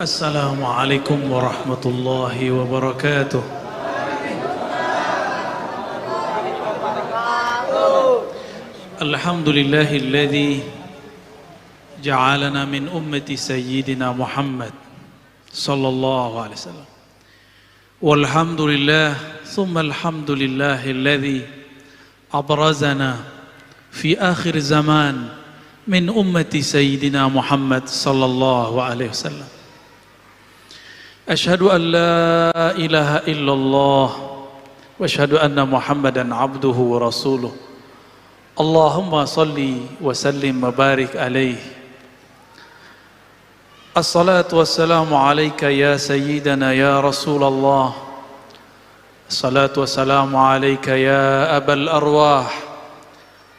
Assalamualaikum warahmatullahi wabarakatuh. Alhamdulillahilladzi ja'alana min ummati sayyidina Muhammad sallallahu alaihi wasallam. Walhamdulillah thumma alhamdulillahilladzi abrazana fi akhir zaman min ummati sayyidina Muhammad sallallahu alaihi wasallam. Asyhadu an la ilaha illallah wa asyhadu anna Muhammadan abduhu wa rasuluh. Allahumma salli wa sallim wa barik alaihi. Assalatu wassalamu alayka ya sayyidana ya Rasulullah. Assalatu wassalamu alayka ya abal arwah.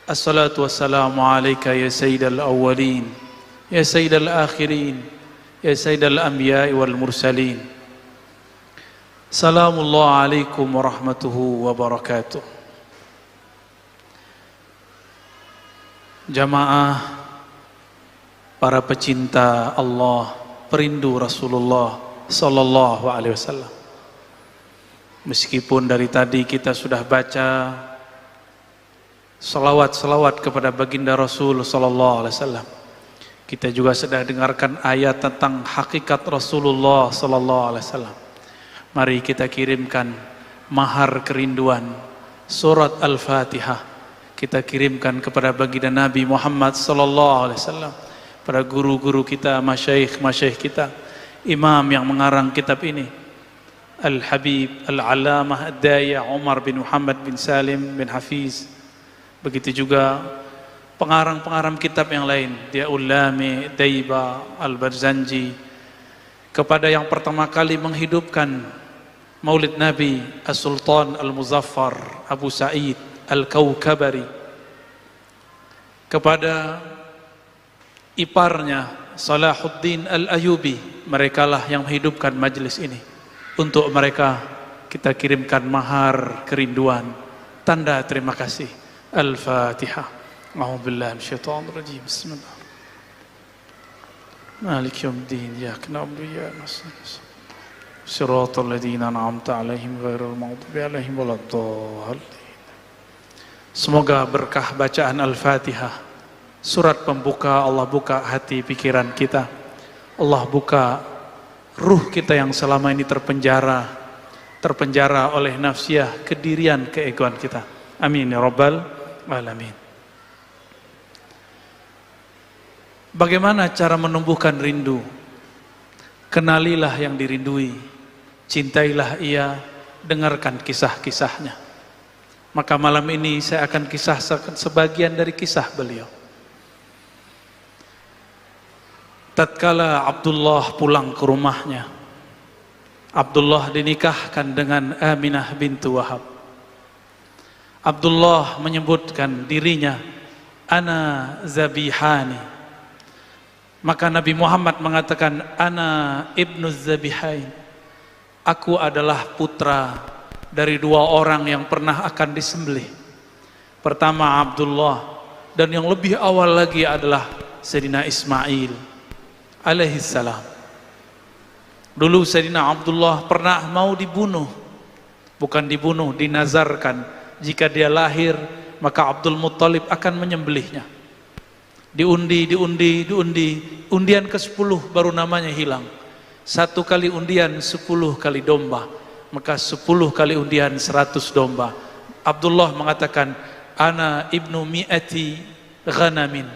Assalatu wassalamu alayka ya sayyidal awwalin ya sayyidal akhirin ya sayyidal anbiya'i wal mursalin. Salamullah alaikum warahmatuhu wabarakatuh. Jamaah, para pecinta Allah, perindu Rasulullah sallallahu alaihi wasallam. Meskipun dari tadi kita sudah baca salawat kepada baginda Rasul sallallahu alaihi wasallam, kita juga sudah dengarkan ayat tentang hakikat Rasulullah sallallahu alaihi wasallam. Mari kita kirimkan mahar kerinduan surat Al-Fatihah, kita kirimkan kepada baginda Nabi Muhammad sallallahu alaihi wasallam, para guru-guru kita, masyayikh kita, imam yang mengarang kitab ini, Al-Habib Al-Allamah Ad-Daya Umar bin Muhammad bin Salim bin Hafiz. Begitu juga pengarang-pengarang kitab yang lain, Diyaul Lami, Daiba, Al-Barzanji, kepada yang pertama kali menghidupkan Maulid Nabi, As-Sultan Al-Muzaffar Abu Sa'id Al-Kaukabari, kepada iparnya Salahuddin Al-Ayubi, merekalah yang menghidupkan majlis ini. Untuk mereka kita kirimkan mahar kerinduan, tanda terima kasih. Al-Fatihah. أعوذ بالله من الشيطان الرجيم بسم الله مالك يوم الدين إياك نعبد وإياك نستعين صراط الذين أنعمت عليهم غير المغضوب عليهم ولا الضالين. Semoga berkah bacaan Al-Fatihah, surat pembuka, Allah buka hati pikiran kita, Allah buka ruh kita yang selama ini terpenjara oleh nafsiyah, kedirian, keegoan kita. Amin ya rabbal alamin. Bagaimana cara menumbuhkan rindu? Kenalilah yang dirindui, cintailah ia, dengarkan kisah-kisahnya. Maka malam ini saya akan kisahkan sebagian dari kisah beliau. Tatkala Abdullah pulang ke rumahnya, Abdullah dinikahkan dengan Aminah bintu Wahab. Abdullah menyebutkan dirinya, ana zabihani. Maka Nabi Muhammad mengatakan, ana ibnu zabihain, aku adalah putra dari dua orang yang pernah akan disembelih. Pertama Abdullah, dan yang lebih awal lagi adalah Sayyidina Ismail alaihissalam. Dulu Sayyidina Abdullah pernah mau dibunuh, bukan dibunuh, dinazarkan, jika dia lahir maka Abdul Muttalib akan menyembelihnya. Diundi, undian ke-10 baru namanya hilang. 1 kali undian 10 kali domba, maka 10 kali undian 100 domba. Abdullah mengatakan, ana ibnu mi'ati ghanamin,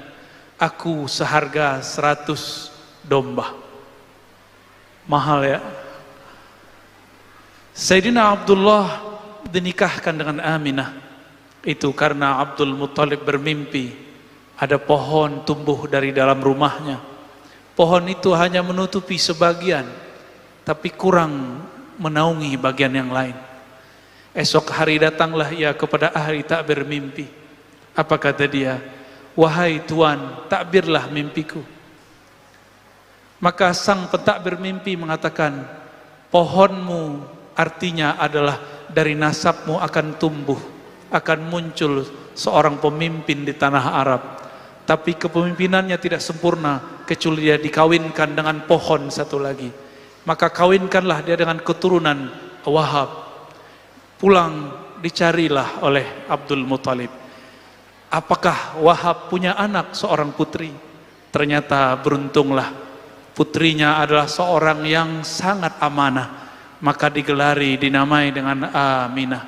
aku seharga 100 domba. Mahal ya. Sayyidina Abdullah dinikahkan dengan Aminah itu karena Abdul Muttalib bermimpi ada pohon tumbuh dari dalam rumahnya. Pohon itu hanya menutupi sebagian, tapi kurang menaungi bagian yang lain. Esok hari datanglah ia kepada ahli takbir mimpi. Apa kata dia? Wahai Tuan, takbirlah mimpiku. Maka sang pentakbir mimpi mengatakan, pohonmu artinya adalah dari nasabmu akan tumbuh, akan muncul seorang pemimpin di tanah Arab. Tapi kepemimpinannya tidak sempurna kecuali dia dikawinkan dengan pohon satu lagi. Maka kawinkanlah dia dengan keturunan Wahab. Pulang dicarilah oleh Abdul Muthalib. Apakah Wahab punya anak seorang putri? Ternyata beruntunglah putrinya adalah seorang yang sangat amanah. Maka digelari, dinamai dengan Aminah.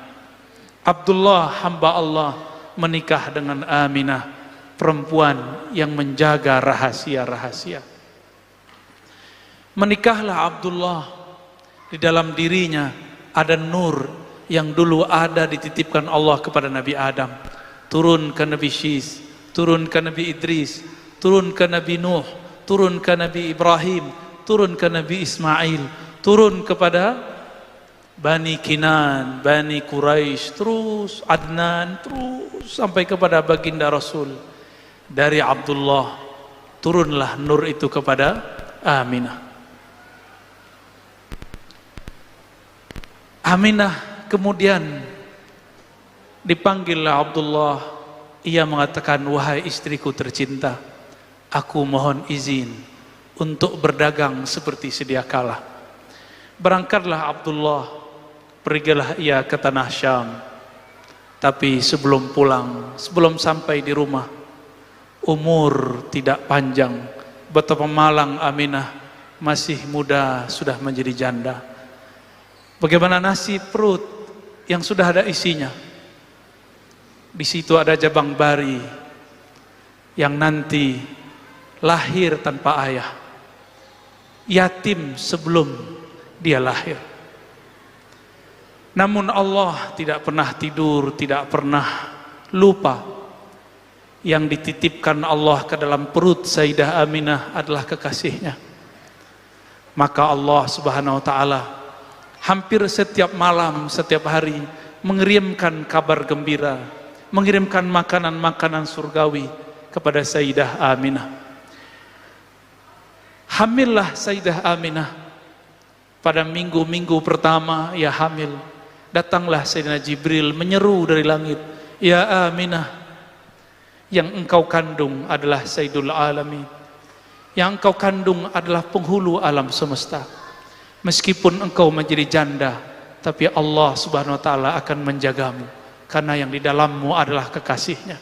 Abdullah hamba Allah menikah dengan Aminah, perempuan yang menjaga rahasia-rahasia. Menikahlah Abdullah, di dalam dirinya ada nur yang dulu ada dititipkan Allah kepada Nabi Adam, turun ke Nabi Syis, turun ke Nabi Idris, turun ke Nabi Nuh, turun ke Nabi Ibrahim, turun ke Nabi Ismail, turun kepada Bani Kinan, Bani Quraisy, terus Adnan, terus sampai kepada baginda Rasul. Dari Abdullah turunlah nur itu kepada Aminah. Aminah kemudian dipanggillah Abdullah. Ia mengatakan, wahai istriku tercinta, aku mohon izin untuk berdagang seperti sedia kala. Berangkatlah Abdullah, pergilah ia ke tanah Syam. Tapi sebelum pulang, sebelum sampai di rumah, umur tidak panjang, betapa malang Aminah, masih muda sudah menjadi janda. Bagaimana nasib perut yang sudah ada isinya? Di situ ada jabang bari yang nanti lahir tanpa ayah, yatim sebelum dia lahir. Namun Allah tidak pernah tidur, tidak pernah lupa. Yang dititipkan Allah ke dalam perut Sayyidah Aminah adalah kekasihnya. Maka Allah Subhanahu wa taala hampir setiap malam, setiap hari mengirimkan kabar gembira, mengirimkan makanan-makanan surgawi kepada Sayyidah Aminah. Hamillah Sayyidah Aminah. Pada minggu-minggu pertama ia hamil, datanglah Sayyidina Jibril menyeru dari langit, ya Aminah, yang engkau kandung adalah Sayyidul Alamin, yang engkau kandung adalah penghulu alam semesta. Meskipun engkau menjadi janda, tapi Allah Subhanahu wa taala akan menjagamu, karena yang di dalammu adalah kekasihnya.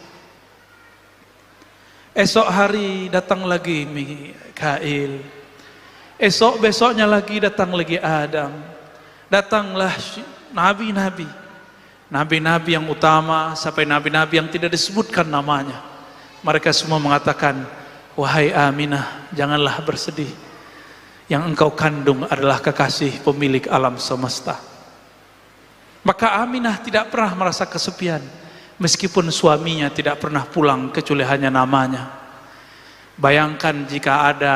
Esok hari datang lagi Mikail. Esok besoknya lagi datang lagi Adam. Datanglah nabi-nabi. Nabi-nabi yang utama sampai nabi-nabi yang tidak disebutkan namanya. Mereka semua mengatakan, wahai Aminah, janganlah bersedih. Yang engkau kandung adalah kekasih pemilik alam semesta. Maka Aminah tidak pernah merasa kesepian, meskipun suaminya tidak pernah pulang kecuali hanya namanya. Bayangkan jika ada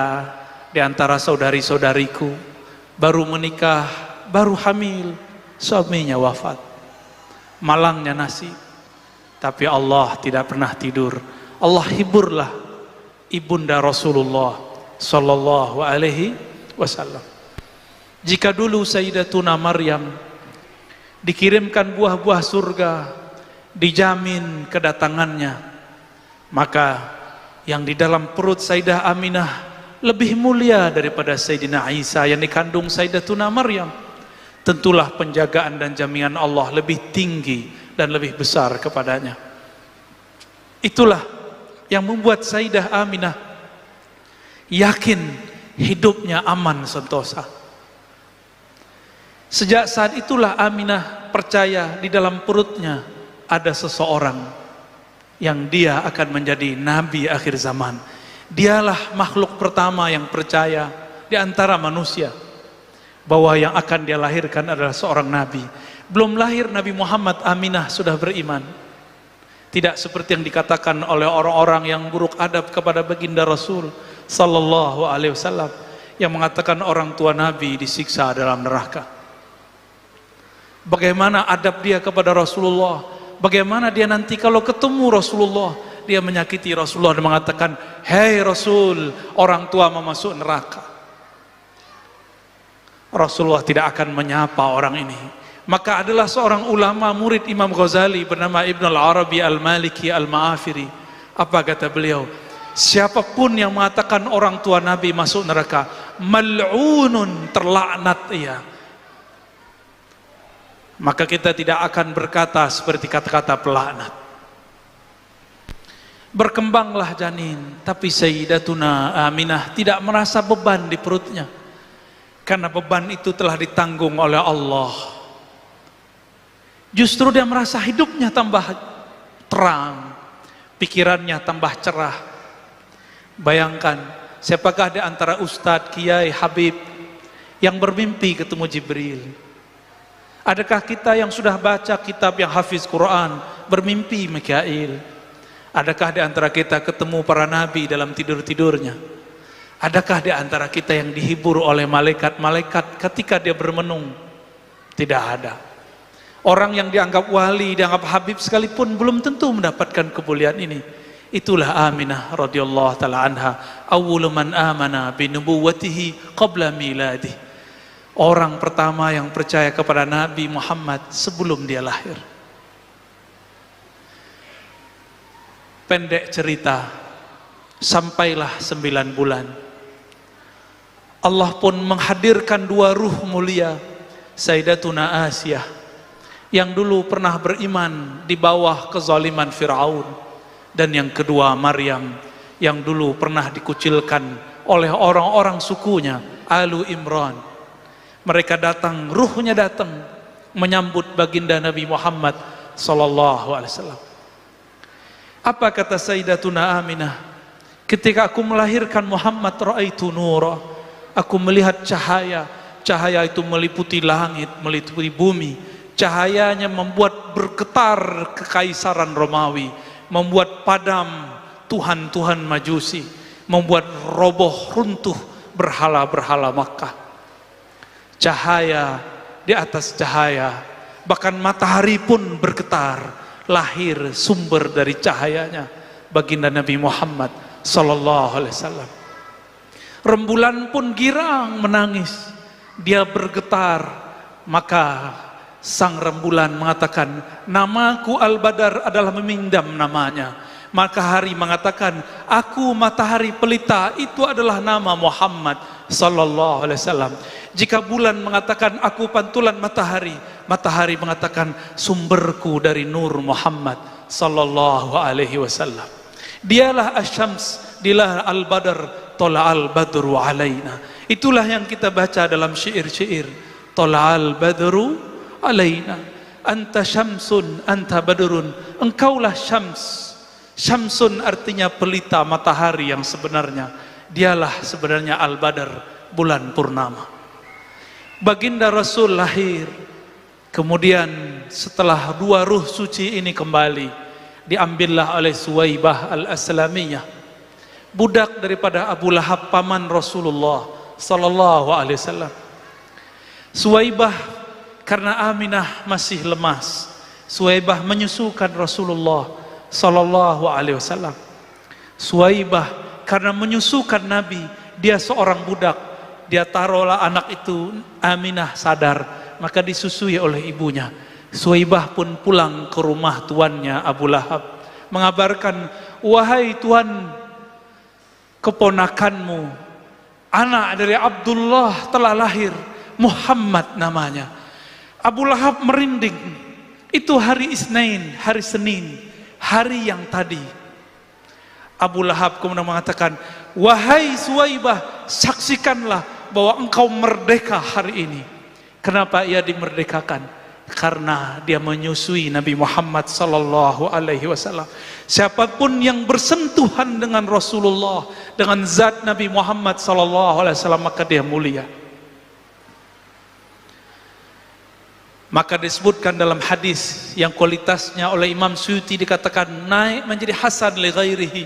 di antara saudari-saudariku baru menikah, baru hamil, suaminya wafat. Malangnya nasib. Tapi Allah tidak pernah tidur. Allah hiburlah ibunda Rasulullah sallallahu alaihi wasallam. Jika dulu Sayyidatuna Maryam dikirimkan buah-buah surga, dijamin kedatangannya, maka yang di dalam perut Sayyidah Aminah lebih mulia daripada Sayyidina Isa yang dikandung Sayyidatuna Maryam. Tentulah penjagaan dan jaminan Allah lebih tinggi dan lebih besar kepadanya. Itulah yang membuat Sayyidah Aminah yakin hidupnya aman sentosa. Sejak saat itulah Aminah percaya di dalam perutnya ada seseorang yang dia akan menjadi nabi akhir zaman. Dialah makhluk pertama yang percaya di antara manusia bahwa yang akan dia lahirkan adalah seorang nabi. Belum lahir Nabi Muhammad, Aminah sudah beriman. Tidak seperti yang dikatakan oleh orang-orang yang buruk adab kepada baginda Rasul sallallahu alaihi wasallam yang mengatakan orang tua Nabi disiksa dalam neraka. Bagaimana adab dia kepada Rasulullah? Bagaimana dia nanti kalau ketemu Rasulullah, dia menyakiti Rasulullah dan mengatakan, "Hei Rasul, orang tua mau masuk neraka." Rasulullah tidak akan menyapa orang ini. Maka adalah seorang ulama murid Imam Ghazali bernama Ibn al-Arabi al-Maliki al-Ma'afiri. Apa kata beliau? Siapapun yang mengatakan orang tua Nabi masuk neraka, mal'unun, terlaknat ia. Maka kita tidak akan berkata seperti kata-kata pelaknat. Berkembanglah janin, tapi Sayyidatuna Aminah tidak merasa beban di perutnya, karena beban itu telah ditanggung oleh Allah. Justru dia merasa hidupnya tambah terang, pikirannya tambah cerah. Bayangkan, siapakah di antara Ustadz, Kiai, Habib yang bermimpi ketemu Jibril? Adakah kita yang sudah baca kitab yang hafiz Quran bermimpi Mikail? Adakah di antara kita ketemu para nabi dalam tidur-tidurnya? Adakah di antara kita yang dihibur oleh malaikat-malaikat ketika dia bermenung? Tidak ada. Orang yang dianggap wali, dianggap habib sekalipun belum tentu mendapatkan kemuliaan ini. Itulah Aminah radhiyallahu taala anha, awwalu man amana bi nubuwwatihi qabla miladih. Orang pertama yang percaya kepada Nabi Muhammad sebelum dia lahir. Pendek cerita, sampailah 9 bulan. Allah pun menghadirkan 2 ruh mulia, Sayyidatuna Asiyah yang dulu pernah beriman di bawah kezaliman Fir'aun, dan yang kedua Maryam yang dulu pernah dikucilkan oleh orang-orang sukunya Alu Imran. Mereka datang, ruhnya datang menyambut baginda Nabi Muhammad sallallahu alaihi wasallam. Apa kata Sayyidatuna Aminah? Ketika aku melahirkan Muhammad, ra'aitu nura, aku melihat cahaya. Cahaya itu meliputi langit, meliputi bumi. Cahayanya membuat bergetar kekaisaran Romawi, membuat padam tuhan-tuhan Majusi, membuat roboh runtuh berhala-berhala Makkah. Cahaya di atas cahaya, bahkan matahari pun bergetar. Lahir sumber dari cahayanya baginda Nabi Muhammad sallallahu alaihi wasallam. Rembulan pun girang menangis, dia bergetar. Maka sang rembulan mengatakan, namaku Al-Badar adalah memindam namanya. Maka hari mengatakan, aku matahari pelita, itu adalah nama Muhammad sallallahu alaihi wasallam. Jika bulan mengatakan aku pantulan matahari, matahari mengatakan sumberku dari nur Muhammad sallallahu alaihi wasallam. Dialah Asy-Syams, dialah Al-Badr, Tola'al badru alaina. Itulah yang kita baca dalam syair-syair. Tola'al badru alaina, anta syamsun, anta badrun. Engkaulah syams. Syamsun artinya pelita, matahari yang sebenarnya. Dialah sebenarnya Al-Badr, bulan purnama. Baginda Rasul lahir. Kemudian setelah 2 ruh suci ini kembali, diambillah oleh Suwaibah al-Aslamiyah, budak daripada Abu Lahab, paman Rasulullah sallallahu alaihi wasallam. Suwaibah karena Aminah masih lemas, Suwaibah menyusukan Rasulullah sallallahu alaihi wasallam. Suwaibah karena menyusukan Nabi, dia seorang budak. Dia taruhlah anak itu, Aminah sadar, maka disusui oleh ibunya. Suwaibah pun pulang ke rumah tuannya Abu Lahab, mengabarkan, wahai tuan, keponakanmu, anak dari Abdullah telah lahir, Muhammad namanya. Abu Lahab merinding. Itu hari Isnin, hari Senin, hari yang tadi. Abu Lahab kemudian mengatakan, wahai Suwaibah, saksikanlah bahwa engkau merdeka hari ini. Kenapa ia dimerdekakan? Karena dia menyusui Nabi Muhammad sallallahu alaihi wasallam. Siapapun yang bersentuhan dengan Rasulullah, dengan zat Nabi Muhammad sallallahu alaihi wasallam, maka dia mulia. Maka disebutkan dalam hadis yang kualitasnya oleh Imam Suyuti dikatakan naik menjadi hasan li ghairihi,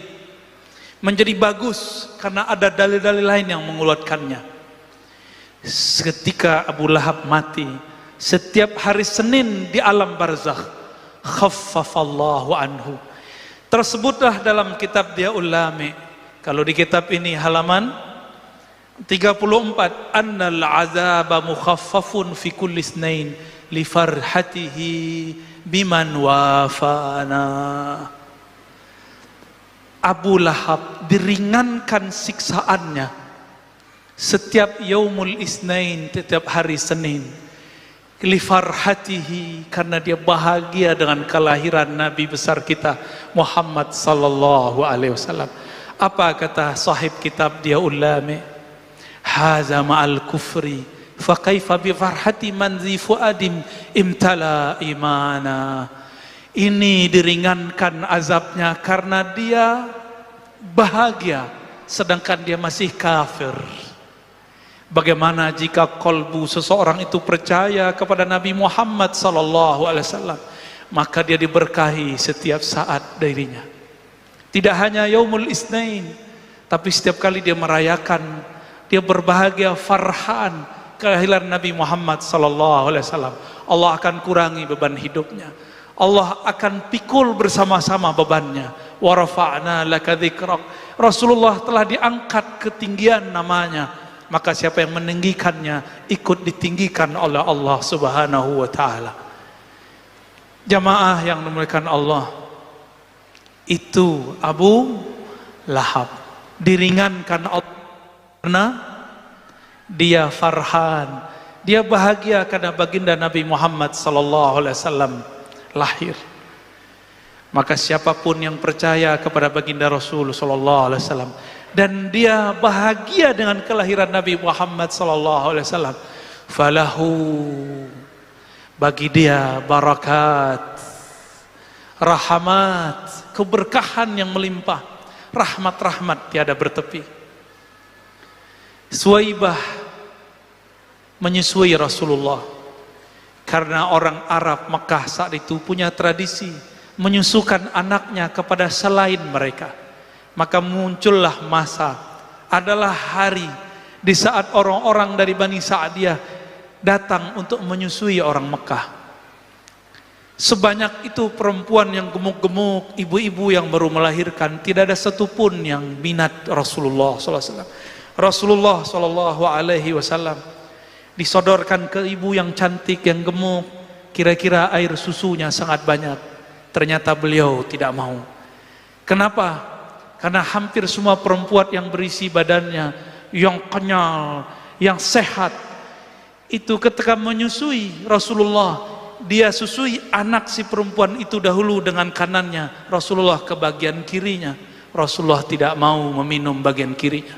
menjadi bagus karena ada dalil-dalil lain yang menguatkannya. Ketika Abu Lahab mati, setiap hari Senin di alam barzakh, khaffafallahu anhu. Tersebutlah dalam kitab Diyaul Lami. Kalau di kitab ini halaman 34, annal azaba mukhaffafun fi kulli isnain li farhatihi biman wafana. Abu Lahab diringankan siksaannya setiap yaumul isnain, setiap hari Senin, lifarhatihi, karena dia bahagia dengan kelahiran Nabi besar kita Muhammad sallallahu alaihi wasallam. Apa kata sahib kitab dia ulame? Haza ma'al kufri fa kaifa bi farhati man zi fuadim imtala imana. Ini diringankan azabnya karena dia bahagia sedangkan dia masih kafir. Bagaimana jika kolbu seseorang itu percaya kepada Nabi Muhammad sallallahu alaihi wasallam, maka dia diberkahi setiap saat darinya. Tidak hanya yaumul isnain, tapi setiap kali dia merayakan, dia berbahagia farhan kelahiran Nabi Muhammad sallallahu alaihi wasallam. Allah akan kurangi beban hidupnya. Allah akan pikul bersama-sama bebannya. Wa rafa'na laka dzikrak. Rasulullah telah diangkat ketinggian namanya, maka siapa yang meninggikannya ikut ditinggikan oleh Allah Subhanahu wa taala. Jamaah yang dimuliakan Allah, itu Abu Lahab diringankan Allah karena dia farhan, dia bahagia karena baginda Nabi Muhammad sallallahu alaihi wasallam lahir. Maka siapapun yang percaya kepada baginda Rasul sallallahu alaihi wasallam dan dia bahagia dengan kelahiran Nabi Muhammad sallallahu alaihi wasallam, falahu, bagi dia barakat, rahmat, keberkahan yang melimpah, rahmat-rahmat tiada bertepi. Suwaibah menyusui Rasulullah karena orang Arab Mekah saat itu punya tradisi menyusukan anaknya kepada selain mereka. Maka muncullah masa, adalah hari di saat orang-orang dari Bani Sa'diyah datang untuk menyusui orang Mekah. Sebanyak itu perempuan yang gemuk-gemuk, ibu-ibu yang baru melahirkan, tidak ada satupun yang minat Rasulullah SAW. Rasulullah SAW disodorkan ke ibu yang cantik, yang gemuk, kira-kira air susunya sangat banyak. Ternyata beliau tidak mau. Kenapa? Karena hampir semua perempuan yang berisi badannya, yang kenyal, yang sehat, itu ketika menyusui Rasulullah, dia susui anak si perempuan itu dahulu dengan kanannya, Rasulullah ke bagian kirinya. Rasulullah tidak mau meminum bagian kirinya.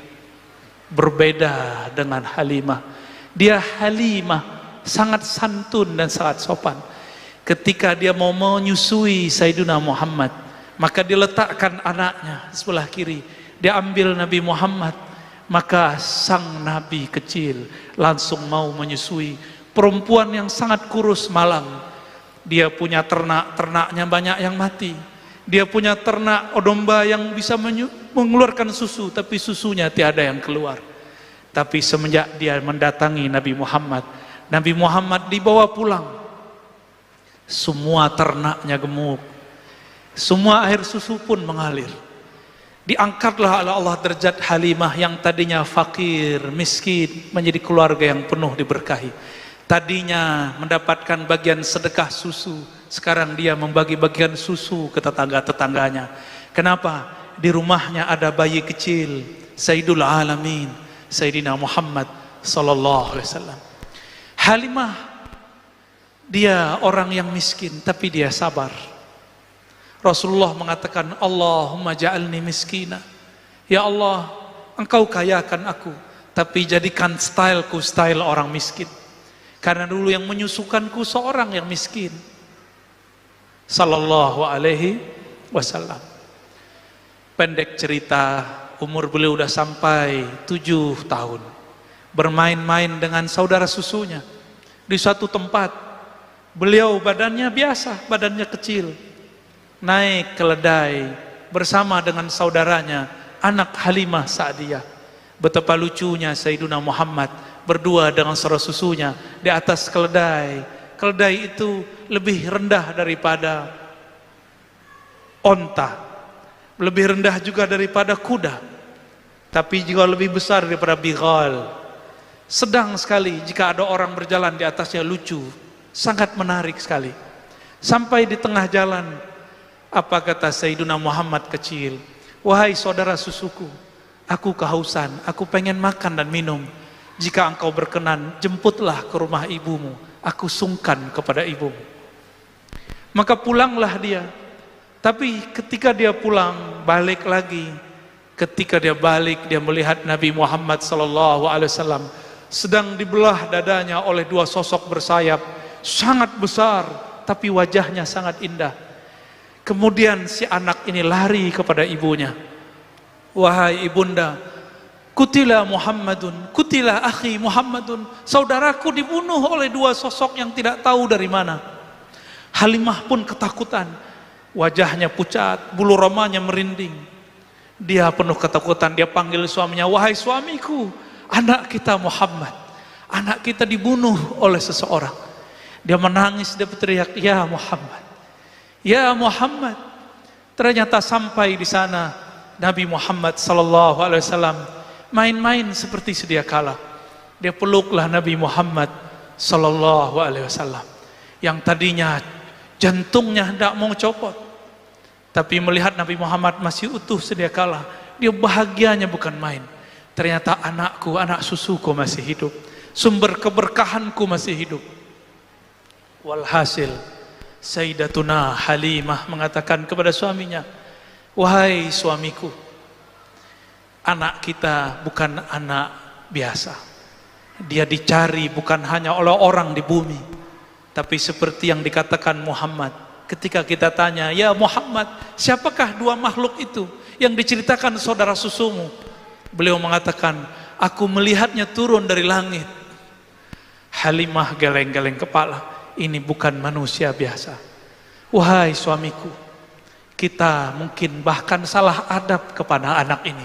Berbeda dengan Halimah. Dia Halimah sangat santun dan sangat sopan. Ketika dia mau menyusui Sayyidina Muhammad, maka diletakkan anaknya sebelah kiri, dia ambil Nabi Muhammad, maka sang Nabi kecil langsung mau menyusui. Perempuan yang sangat kurus malang, dia punya ternak-ternaknya banyak yang mati. Dia punya ternak domba yang bisa mengeluarkan susu, tapi susunya tiada yang keluar. Tapi semenjak dia mendatangi Nabi Muhammad dibawa pulang. Semua ternaknya gemuk, semua air susu pun mengalir. Diangkatlah oleh Allah derajat Halimah yang tadinya fakir, miskin, menjadi keluarga yang penuh diberkahi. Tadinya mendapatkan bagian sedekah susu, sekarang dia membagi bagian susu ke tetangga-tetangganya. Kenapa? Di rumahnya ada bayi kecil, Sayyidul Alamin, Sayyidina Muhammad sallallahu alaihi wasallam. Halimah, dia orang yang miskin tapi dia sabar. Rasulullah mengatakan, Allahumma ja'alni miskina. Ya Allah, engkau kayakan aku, tapi jadikan styleku style orang miskin. Karena dulu yang menyusukanku seorang yang miskin. Sallallahu alaihi wasallam. Pendek cerita, umur beliau udah sampai 7 tahun. Bermain-main dengan saudara susunya. Di suatu tempat, beliau badannya biasa, badannya kecil. Naik keledai bersama dengan saudaranya, anak Halimah Sa'diyah. Betapa lucunya Sayyidina Muhammad berdua dengan saudara susunya di atas keledai. Keledai itu lebih rendah daripada onta, lebih rendah juga daripada kuda, tapi juga lebih besar daripada bighal. Sedang sekali jika ada orang berjalan di atasnya, lucu, sangat menarik sekali. Sampai di tengah jalan, apa kata Sayyidina Muhammad kecil? Wahai saudara susuku, aku kehausan, aku pengen makan dan minum. Jika engkau berkenan, jemputlah ke rumah ibumu, aku sungkan kepada ibumu. Maka pulanglah dia. Tapi ketika dia pulang, balik lagi. Ketika dia balik, dia melihat Nabi Muhammad SAW sedang dibelah dadanya oleh dua sosok bersayap, sangat besar, tapi wajahnya sangat indah. Kemudian si anak ini lari kepada ibunya. Wahai ibunda, kutila Muhammadun, kutila akhi Muhammadun, saudaraku dibunuh oleh dua sosok yang tidak tahu dari mana. Halimah pun ketakutan, wajahnya pucat, bulu romanya merinding. Dia penuh ketakutan, dia panggil suaminya, wahai suamiku, anak kita Muhammad, anak kita dibunuh oleh seseorang. Dia menangis, dia berteriak, ya Muhammad, ya Muhammad. Ternyata sampai di sana Nabi Muhammad SAW main-main seperti sedia kala. Dia peluklah Nabi Muhammad SAW yang tadinya jantungnya hendak mau copot, tapi melihat Nabi Muhammad masih utuh sedia kala, dia bahagianya bukan main. Ternyata anakku, anak susuku masih hidup, sumber keberkahanku masih hidup. Walhasil Sayyidatuna Halimah mengatakan kepada suaminya, wahai suamiku, anak kita bukan anak biasa. Dia dicari bukan hanya oleh orang di bumi, tapi seperti yang dikatakan Muhammad. Ketika kita tanya, ya Muhammad, siapakah dua makhluk itu yang diceritakan saudara susumu? Beliau mengatakan, aku melihatnya turun dari langit. Halimah geleng-geleng kepala. Ini bukan manusia biasa. Wahai suamiku, kita mungkin bahkan salah adab kepada anak ini.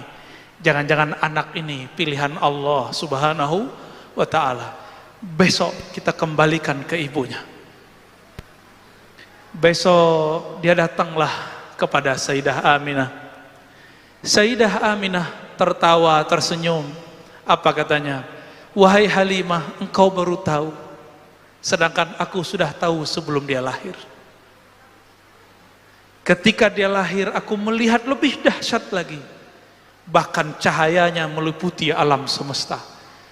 Jangan-jangan anak ini pilihan Allah Subhanahu wa ta'ala. Besok kita kembalikan ke ibunya. Besok dia datanglah kepada Sayyidah Aminah. Sayyidah Aminah tertawa, tersenyum. Apa katanya? Wahai Halimah, engkau baru tahu, sedangkan aku sudah tahu sebelum dia lahir. Ketika dia lahir, aku melihat lebih dahsyat lagi. Bahkan cahayanya meliputi alam semesta.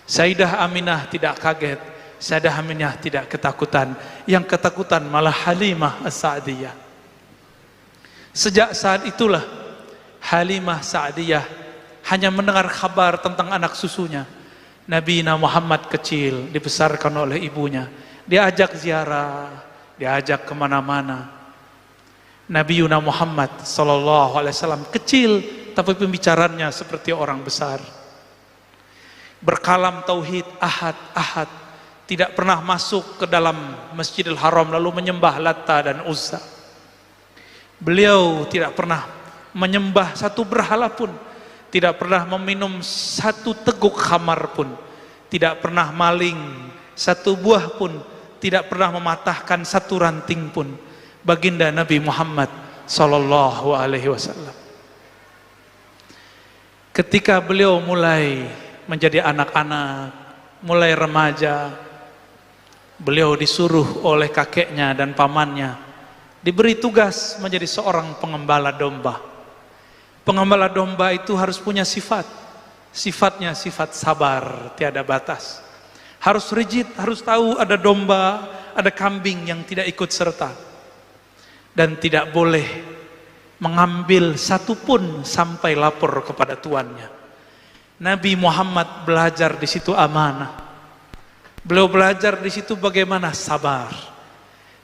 Sayyidah Aminah tidak kaget, Sayyidah Aminah tidak ketakutan. Yang ketakutan malah Halimah As-Sa'diyah. Sejak saat itulah Halimah Sa'diyah hanya mendengar kabar tentang anak susunya. Nabi Muhammad kecil dibesarkan oleh ibunya. Diajak ziarah, diajak kemana-mana. Nabi Muhammad SAW kecil, tapi pembicaranya seperti orang besar. Berkalam tauhid, ahad, ahad. Tidak pernah masuk ke dalam Masjidil Haram lalu menyembah Latta dan Uzza. Beliau tidak pernah menyembah satu berhala pun, tidak pernah meminum satu teguk khamar pun, tidak pernah maling satu buah pun, tidak pernah mematahkan satu ranting pun. Baginda Nabi Muhammad sallallahu alaihi wasallam. Ketika beliau mulai menjadi anak-anak, mulai remaja, beliau disuruh oleh kakeknya dan pamannya, diberi tugas menjadi seorang pengembala domba. Pengembala domba itu harus punya sifat. Sifatnya sifat sabar, tiada batas. Harus rigid, harus tahu ada domba, ada kambing yang tidak ikut serta. Dan tidak boleh mengambil satu pun sampai lapor kepada tuannya. Nabi Muhammad belajar di situ amanah. Beliau belajar di situ bagaimana sabar.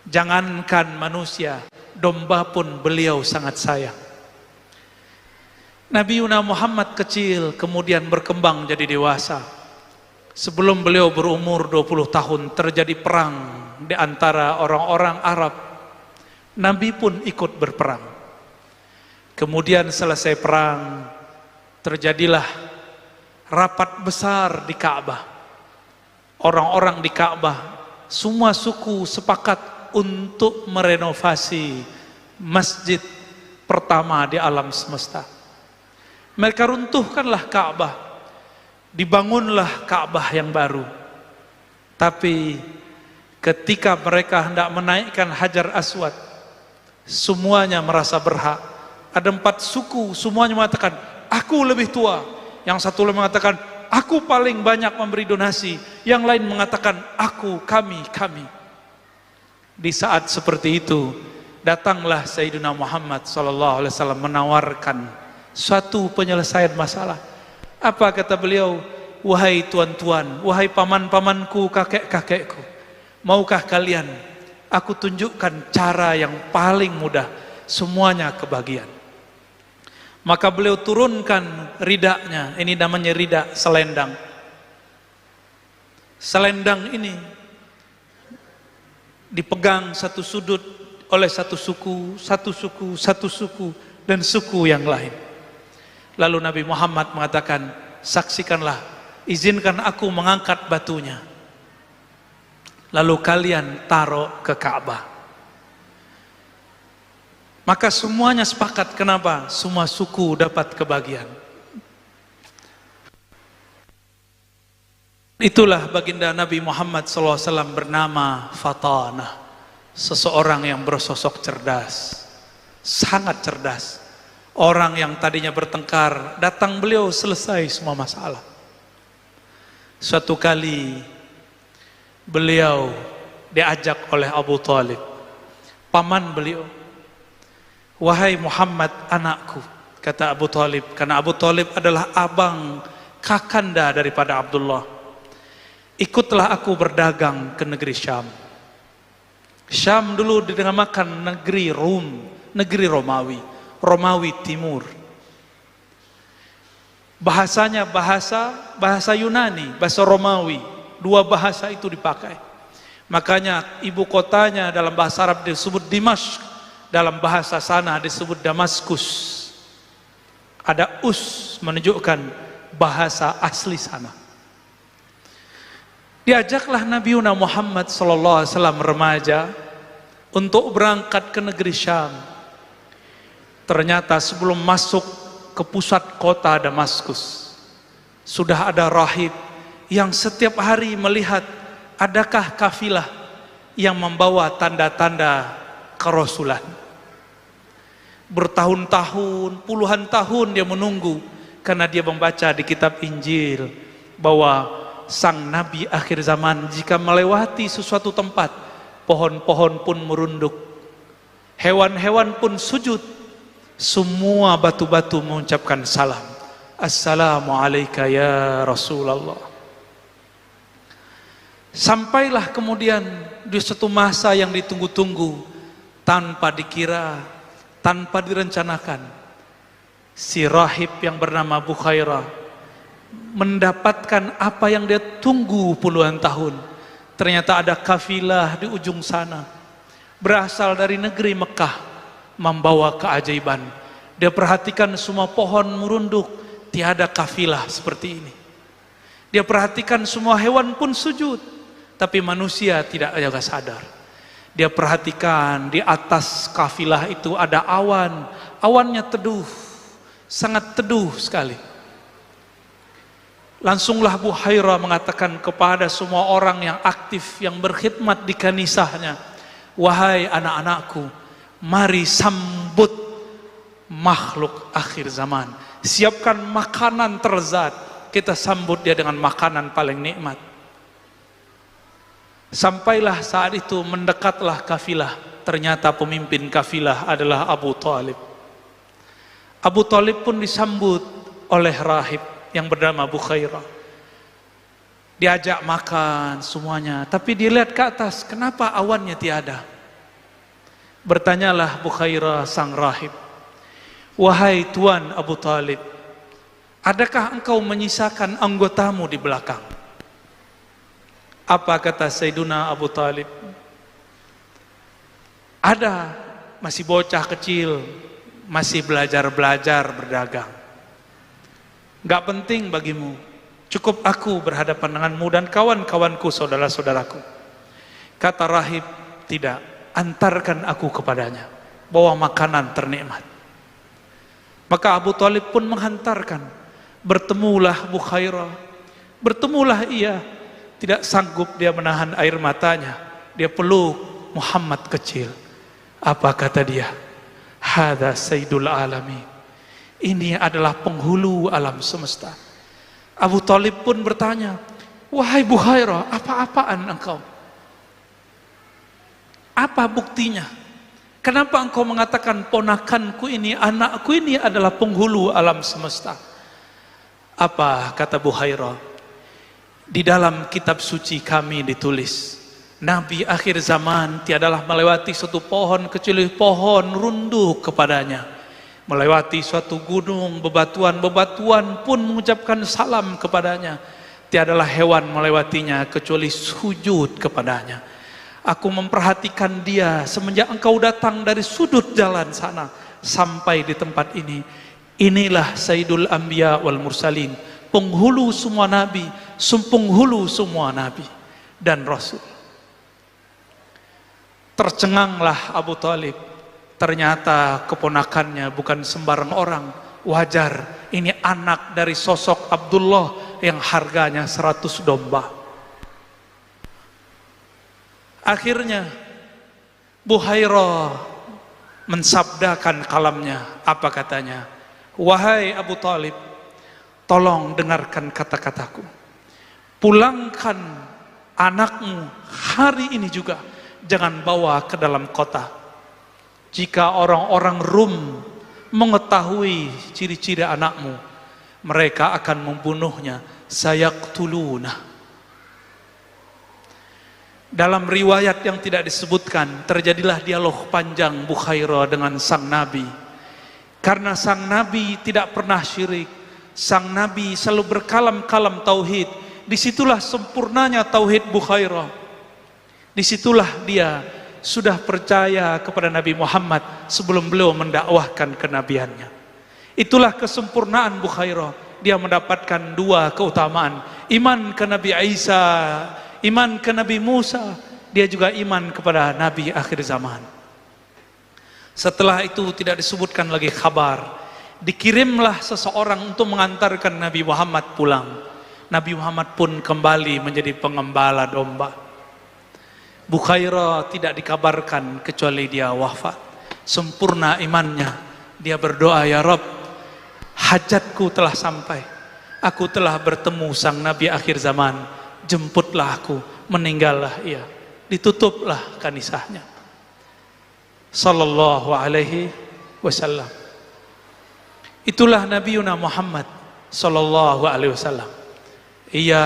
Jangankan manusia, domba pun beliau sangat sayang. Nabi Muhammad kecil kemudian berkembang jadi dewasa. Sebelum beliau berumur 20 tahun terjadi perang di antara orang-orang Arab. Nabi pun ikut berperang. Kemudian selesai perang, terjadilah rapat besar di Ka'bah. Orang-orang di Ka'bah, semua suku sepakat untuk merenovasi masjid pertama di alam semesta. Mereka runtuhkanlah Ka'bah, dibangunlah Ka'bah yang baru. Tapi ketika mereka hendak menaikkan Hajar Aswad, semuanya merasa berhak Ada 4 suku, semuanya mengatakan, aku lebih tua. Yang satu lagi mengatakan, aku paling banyak memberi donasi. Yang lain mengatakan, aku, kami. Di saat seperti itu, datanglah Sayyidina Muhammad SAW menawarkan suatu penyelesaian masalah. Apa kata beliau? Wahai tuan-tuan, wahai paman-pamanku, kakek-kakekku, maukah kalian aku tunjukkan cara yang paling mudah, semuanya kebagian. Maka beliau turunkan ridaknya, ini namanya ridak selendang. Selendang ini dipegang satu sudut oleh satu suku, dan suku yang lain. Lalu Nabi Muhammad mengatakan, saksikanlah, izinkan aku mengangkat batunya. Lalu kalian taruh ke Ka'bah. Maka semuanya sepakat. Kenapa? Semua suku dapat kebagian. Itulah baginda Nabi Muhammad SAW bernama Fatanah. Seseorang yang bersosok cerdas, sangat cerdas. Orang yang tadinya bertengkar, datang beliau selesai semua masalah. Suatu kali beliau diajak oleh Abu Talib, paman beliau. Wahai Muhammad anakku, kata Abu Talib, karena Abu Talib adalah abang kakanda daripada Abdullah. Ikutlah aku berdagang ke negeri Syam. Syam dulu dinamakan negeri Rum, negeri Romawi, Romawi Timur. Bahasanya bahasa Yunani, bahasa Romawi. 2 bahasa itu dipakai. Makanya ibu kotanya dalam bahasa Arab disebut Dimashq, dalam bahasa sana disebut Damaskus. Ada us menunjukkan bahasa asli sana. Diajaklah Nabi Muhammad SAW remaja untuk berangkat ke negeri Syam. Ternyata sebelum masuk ke pusat kota Damaskus, sudah ada rahib yang setiap hari melihat adakah kafilah yang membawa tanda-tanda kerasulan. Bertahun-tahun, puluhan tahun dia menunggu, karena dia membaca di kitab Injil bahwa sang Nabi akhir zaman jika melewati sesuatu tempat, pohon-pohon pun merunduk, hewan-hewan pun sujud, semua batu-batu mengucapkan salam. Assalamualaikum ya Rasulullah. Sampailah kemudian di suatu masa yang ditunggu-tunggu, tanpa dikira, tanpa direncanakan, si rahib yang bernama Bukhairah mendapatkan apa yang dia tunggu puluhan tahun. Ternyata ada kafilah di ujung sana, berasal dari negeri Mekah, membawa keajaiban. Dia perhatikan semua pohon merunduk, tiada kafilah seperti ini. Dia perhatikan semua hewan pun sujud, tapi manusia tidak jaga sadar. Dia perhatikan di atas kafilah itu ada awan, awannya teduh, sangat teduh sekali. Langsunglah Bukhairah mengatakan kepada semua orang yang aktif, yang berkhidmat di kanisahnya, wahai anak-anakku, mari sambut makhluk akhir zaman. Siapkan makanan terlezat, kita sambut dia dengan makanan paling nikmat. Sampailah saat itu, mendekatlah kafilah. Ternyata pemimpin kafilah adalah Abu Talib. Abu Talib pun disambut oleh rahib yang bernama Bukhairah. Diajak makan semuanya, tapi dilihat ke atas, kenapa awannya tiada? Bertanyalah Bukhairah sang rahib, wahai Tuan Abu Talib, adakah engkau menyisakan anggotamu di belakang? Apa kata Sayyiduna Abu Talib? Ada, masih bocah kecil, masih belajar-belajar berdagang. Gak penting bagimu, cukup aku berhadapan denganmu dan kawan-kawanku, saudara-saudaraku. Kata rahib, tidak, antarkan aku kepadanya, bawa makanan ternikmat. Maka Abu Talib pun menghantarkan. Bertemulah Bukhairah, bertemulah ia. Tidak sanggup dia menahan air matanya, dia peluk Muhammad kecil. Apa kata dia? Hadza sayyidul alamin. Ini adalah penghulu alam semesta. Abu Thalib pun bertanya, wahai Buhairah, apa-apaan engkau? Apa buktinya? Kenapa engkau mengatakan ponakanku ini, anakku ini adalah penghulu alam semesta? Apa kata Buhairah? Di dalam kitab suci kami ditulis, Nabi akhir zaman tiadalah melewati suatu pohon kecuali pohon runduk kepadanya. Melewati suatu gunung, bebatuan-bebatuan pun mengucapkan salam kepadanya. Tiadalah hewan melewatinya kecuali sujud kepadanya. Aku memperhatikan dia semenjak engkau datang dari sudut jalan sana sampai di tempat ini. Inilah Sayyidul Anbiya wal Mursalin, penghulu semua nabi, penghulu semua nabi dan rasul. Tercenganglah Abu Thalib. Ternyata keponakannya bukan sembarang orang. Wajar, ini anak dari sosok Abdullah yang harganya 100 domba. Akhirnya Buhairah mensabdakan kalamnya. Apa katanya? Wahai Abu Thalib, tolong dengarkan kata-kataku. Pulangkan anakmu hari ini juga. Jangan bawa ke dalam kota. Jika orang-orang Rum mengetahui ciri-ciri anakmu, mereka akan membunuhnya. Sayaqtuluna. Dalam riwayat yang tidak disebutkan, terjadilah dialog panjang Buhairah dengan sang Nabi. Karena sang Nabi tidak pernah syirik, sang Nabi selalu berkalam-kalam tauhid. Disitulah sempurnanya tauhid Buhairah. Disitulah dia sudah percaya kepada Nabi Muhammad sebelum beliau mendakwahkan kenabiannya. Itulah kesempurnaan Buhairah. Dia mendapatkan dua keutamaan. Iman ke Nabi Isa, iman ke Nabi Musa. Dia juga iman kepada Nabi akhir zaman. Setelah itu tidak disebutkan lagi kabar. Dikirimlah seseorang untuk mengantarkan Nabi Muhammad pulang. Nabi Muhammad pun kembali menjadi pengembala domba. Buhairah tidak dikabarkan kecuali dia wafat. Sempurna imannya. Dia berdoa, ya Rabb, hajatku telah sampai. Aku telah bertemu sang Nabi akhir zaman. Jemputlah aku, meninggallah ia. Ditutuplah kanisahnya. Sallallahu alaihi wasallam. Itulah Nabiuna Muhammad sallallahu alaihi wasallam. Ia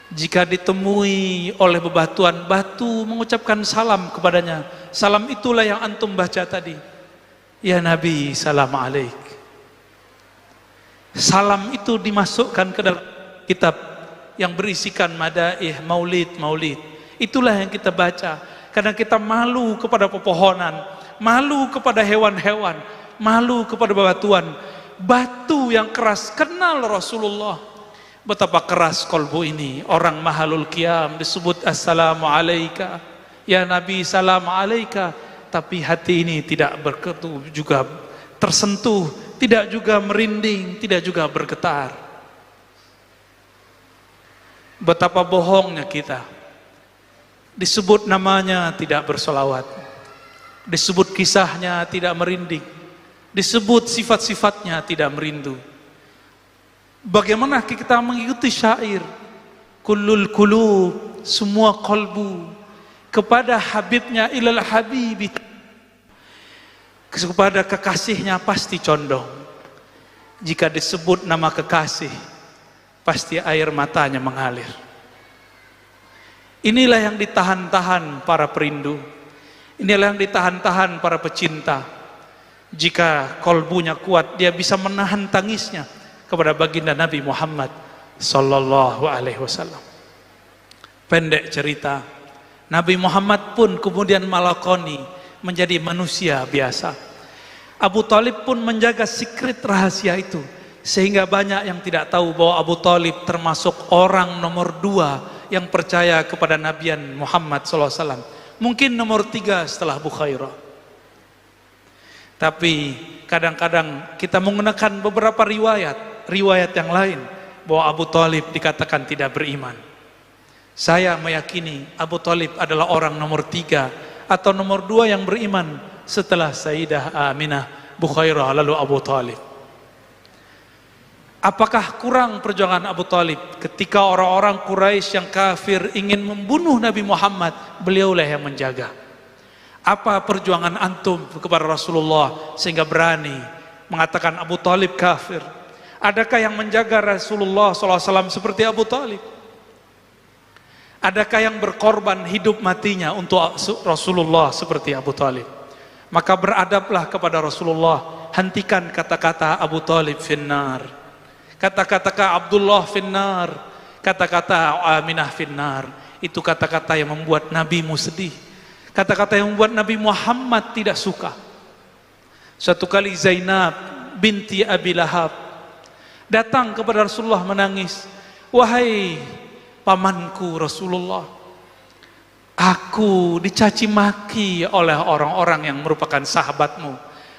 jika ditemui oleh bebatuan, batu mengucapkan salam kepadanya. Salam itulah yang antum baca tadi. Ya Nabi, salam alaik. Salam itu dimasukkan ke dalam kitab yang berisikan madaih, maulid. Itulah yang kita baca. Karena kita malu kepada pepohonan, malu kepada hewan-hewan, malu kepada bebatuan. Batu yang keras kenal Rasulullah. Betapa keras kolbu ini. Orang mahalul qiyam disebut assalamu alaika, ya Nabi salam alaika. Tapi hati ini tidak berketu juga tersentuh, tidak juga merinding, tidak juga bergetar. Betapa bohongnya kita. Disebut namanya tidak bersolawat, disebut kisahnya tidak merinding, disebut sifat-sifatnya tidak merindu. Bagaimana kita mengikuti syair kullul qulub, semua kolbu kepada habibnya, ilal habibi, kepada kekasihnya pasti condong. Jika disebut nama kekasih, pasti air matanya mengalir. Inilah yang ditahan-tahan para perindu. Inilah yang ditahan-tahan para pecinta. Jika kolbunya kuat, dia bisa menahan tangisnya kepada baginda Nabi Muhammad sallallahu alaihi wasallam. Pendek cerita, Nabi Muhammad pun kemudian melakoni menjadi manusia biasa. Abu Thalib pun menjaga secret rahasia itu, sehingga banyak yang tidak tahu bahwa Abu Thalib termasuk orang nomor 2 yang percaya kepada Nabian Muhammad sallallahu alaihi wasallam. Mungkin nomor 3 setelah Buhairah. Tapi kadang-kadang kita menggunakan beberapa riwayat yang lain bahwa Abu Thalib dikatakan tidak beriman. Saya meyakini Abu Thalib adalah orang nomor 3 atau nomor 2 yang beriman setelah Sayyidah Aminah, Bukhairah, lalu Abu Talib. Apakah kurang perjuangan Abu Talib ketika orang-orang Quraisy yang kafir ingin membunuh Nabi Muhammad? Beliaulah yang menjaga. Apa perjuangan antum kepada Rasulullah sehingga berani mengatakan Abu Talib kafir? Adakah yang menjaga Rasulullah SAW seperti Abu Talib? Adakah yang berkorban hidup matinya untuk Rasulullah seperti Abu Talib? Maka beradablah kepada Rasulullah. Hentikan kata-kata Abu Talib finnar, kata-kata Abdullah finnar, kata-kata Aminah finnar. Itu kata-kata yang membuat Nabimu sedih, kata-kata yang membuat Nabi Muhammad tidak suka. Suatu kali Zainab binti Abi Lahab datang kepada Rasulullah menangis. Wahai pamanku Rasulullah, aku dicaci maki oleh orang-orang yang merupakan sahabatmu.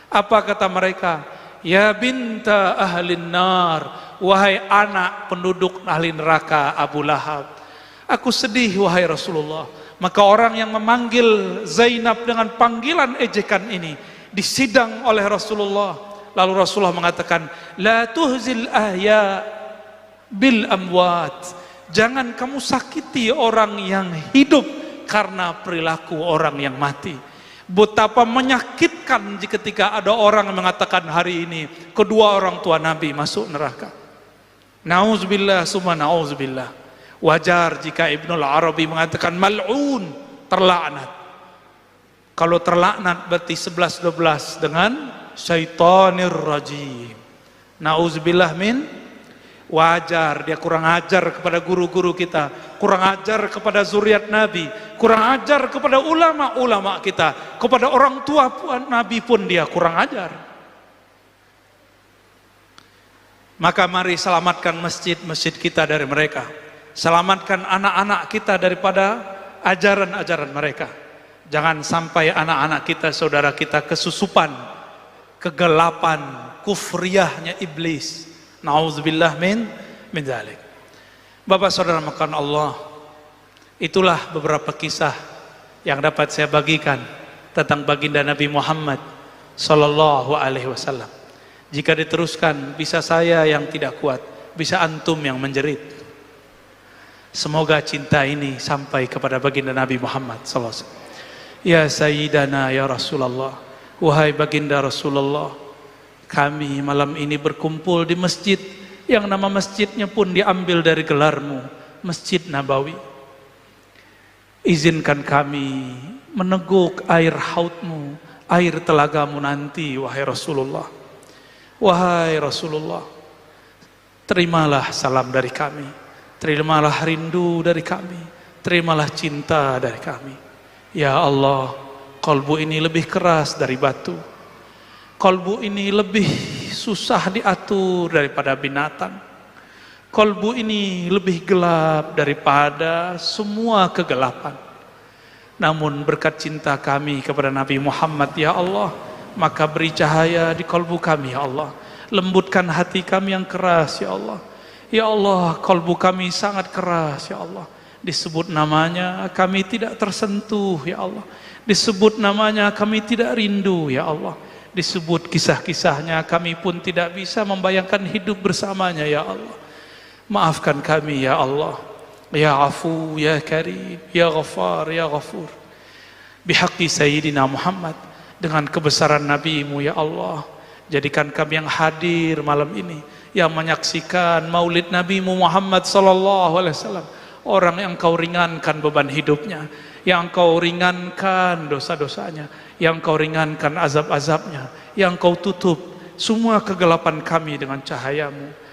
Apa kata mereka? Ya binta ahlin nar, wahai anak penduduk ahli neraka Abu Lahab. Aku sedih wahai Rasulullah. Maka orang yang memanggil Zainab dengan panggilan ejekan ini disidang oleh Rasulullah. Lalu Rasulullah mengatakan, la tuhzil ahya bil amwat. Jangan kamu sakiti orang yang hidup karena perilaku orang yang mati. Betapa menyakitkan ketika ada orang yang mengatakan hari ini kedua orang tua Nabi masuk neraka. Nauzubillah summa nauzubillah. Wajar jika Ibnul Arabi mengatakan mal'un, terlaknat. Kalau terlaknat berarti 11-12 dengan syaitanir rajim. Nauzubillah min. Wajar dia kurang ajar kepada guru-guru kita, kurang ajar kepada zuriat Nabi, kurang ajar kepada ulama-ulama kita, kepada orang tua Nabi pun dia kurang ajar. Maka mari selamatkan masjid-masjid kita dari mereka, selamatkan anak-anak kita daripada ajaran-ajaran mereka. Jangan sampai anak-anak kita, saudara kita kesusupan, kegelapan, kufriyahnya iblis. Nauzubillah min dzalik. Bapak saudara makan Allah, itulah beberapa kisah yang dapat saya bagikan tentang baginda Nabi Muhammad sallallahu alaihi wasallam. Jika diteruskan bisa saya yang tidak kuat, bisa antum yang menjerit. Semoga cinta ini sampai kepada baginda Nabi Muhammad sallallahu alaihi wasallam. Ya Sayyidana ya Rasulullah, wahai baginda Rasulullah, kami malam ini berkumpul di masjid yang nama masjidnya pun diambil dari gelarmu, Masjid Nabawi. Izinkan kami meneguk air haudmu, air telagamu nanti, wahai Rasulullah. Wahai Rasulullah, terimalah salam dari kami, terimalah rindu dari kami, terimalah cinta dari kami. Ya Allah, kalbu ini lebih keras dari batu. Kalbu ini lebih susah diatur daripada binatang. Kalbu ini lebih gelap daripada semua kegelapan. Namun berkat cinta kami kepada Nabi Muhammad ya Allah, maka beri cahaya di kalbu kami ya Allah. Lembutkan hati kami yang keras ya Allah. Ya Allah, kalbu kami sangat keras ya Allah. Disebut namanya kami tidak tersentuh ya Allah. Disebut namanya kami tidak rindu ya Allah. Disebut kisah-kisahnya kami pun tidak bisa membayangkan hidup bersamanya ya Allah. Maafkan kami ya Allah, ya Afu, ya Karim, ya Ghaffar, ya Ghafur. Bihaqqi Sayyidina Muhammad, dengan kebesaran Nabi-Mu ya Allah, jadikan kami yang hadir malam ini, yang menyaksikan maulid Nabi-Mu Muhammad sallallahu alaihi wasallam, orang yang Kau ringankan beban hidupnya, yang Kau ringankan dosa-dosanya, yang Kau ringankan azab-azabnya, yang Kau tutup semua kegelapan kami dengan cahaya-Mu.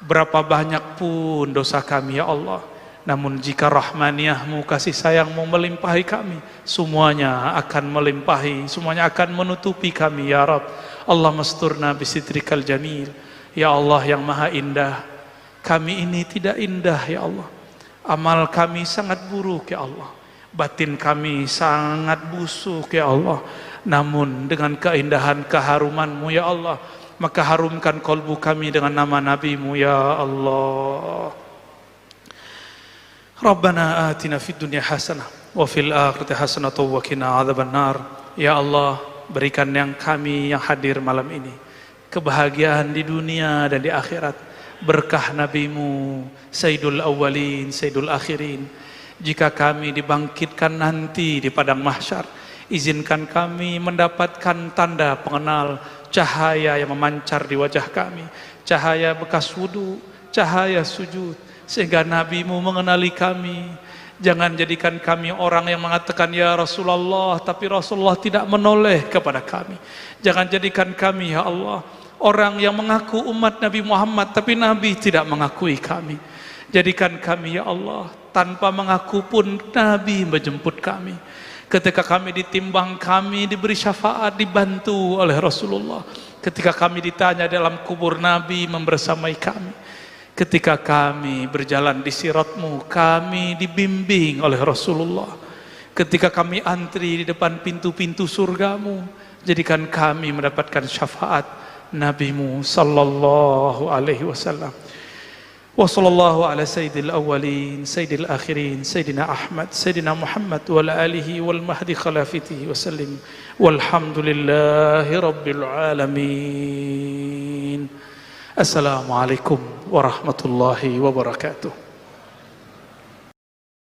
Berapa banyak pun dosa kami ya Allah, namun jika rahmaniyah-Mu, kasih sayang-Mu melimpahi kami, semuanya akan melimpahi, semuanya akan menutupi kami ya Rabb. Allah masturna bisitrikal jamil. Ya Allah yang maha indah, kami ini tidak indah ya Allah. Amal kami sangat buruk ya Allah, batin kami sangat busuk ya Allah. Namun dengan keindahan keharuman-Mu ya Allah, maka harumkan kalbu kami dengan nama Nabi-Mu ya Allah. Rabbana atina fid dunya hasanah wa fil akhirati hasanah wa qina adzabannar. Ya Allah, berikan yang kami yang hadir malam ini kebahagiaan di dunia dan di akhirat, berkah nabimu Sayyidul Awwalin Sayyidul Akhirin. Jika kami dibangkitkan nanti di padang mahsyar, izinkan kami mendapatkan tanda pengenal, cahaya yang memancar di wajah kami, cahaya bekas wudu, cahaya sujud, sehingga nabimu mengenali kami. Jangan jadikan kami orang yang mengatakan ya Rasulullah, tapi Rasulullah tidak menoleh kepada kami. Jangan jadikan kami ya Allah orang yang mengaku umat Nabi Muhammad, tapi Nabi tidak mengakui kami. Jadikan kami ya Allah tanpa mengaku pun Nabi menjemput kami. Ketika kami ditimbang, kami diberi syafaat, dibantu oleh Rasulullah. Ketika kami ditanya dalam kubur, Nabi membersamai kami. Ketika kami berjalan di siratmu, kami dibimbing oleh Rasulullah. Ketika kami antri di depan pintu-pintu surgamu, jadikan kami mendapatkan syafaat Nabimu sallallahu alaihi wasallam. Wa sallallahu ala sayyidil awwalin sayyidil akhirin sayyidina Ahmad sayyidina Muhammad wa ala alihi wal mahdi khalafatihi wa sallim. Walhamdulillahi rabbil alamin. Assalamualaikum warahmatullahi wabarakatuh.